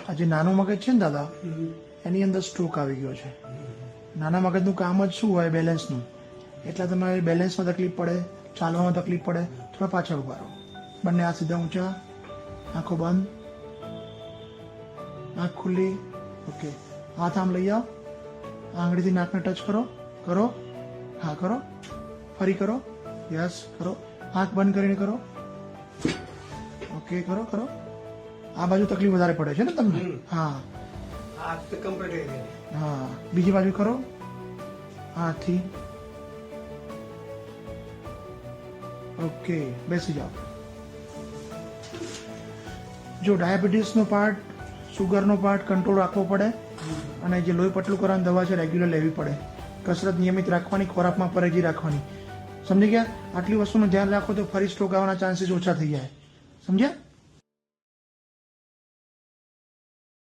આ જે નાનું મગજ છે ને દાદા, એની અંદર સ્ટ્રોક આવી ગયો છે. નાના મગજનું કામ જ શું હોય? બેલેન્સનું. એટલે તમારે બેલેન્સમાં તકલીફ પડે, ચાલવામાં તકલીફ પડે. થોડા પાછળ ઉભા રહો, બંને હાથ સીધા ઊંચા, આંખો બંધ, આંખ ખુલ્લી. ઓકે, હાથ આમ લઈ આવો, આંગળીથી નાકને ટચ કરો. કરો, હા કરો, ફરી કરો, યસ કરો, આંખ બંધ કરીને કરો. ઓકે, કરો કરો. આ બાજુ તકલીફ વધારે પડે છે ને તમને? હા હા, બીજી બાજુ કરો, હાથથી. ઓકે, બેસી જાઓ. જો ડાયાબિટીસનો પાર્ટ, સુગરનો પાર્ટ કંટ્રોલ રાખવો પડે, અને જે લોહી પતલું કરવાની દવા છે રેગ્યુલર લેવી પડે. કસરત નિયમિત રાખવાની, ખોરાકમાં પરેજી રાખવાની. સમજી ગયા? આટલી વસ્તુનું ધ્યાન રાખો તો ફરી સ્ટ્રોક આવવાના ચાન્સીસ ઓછા થઈ જાય. સમજ્યા?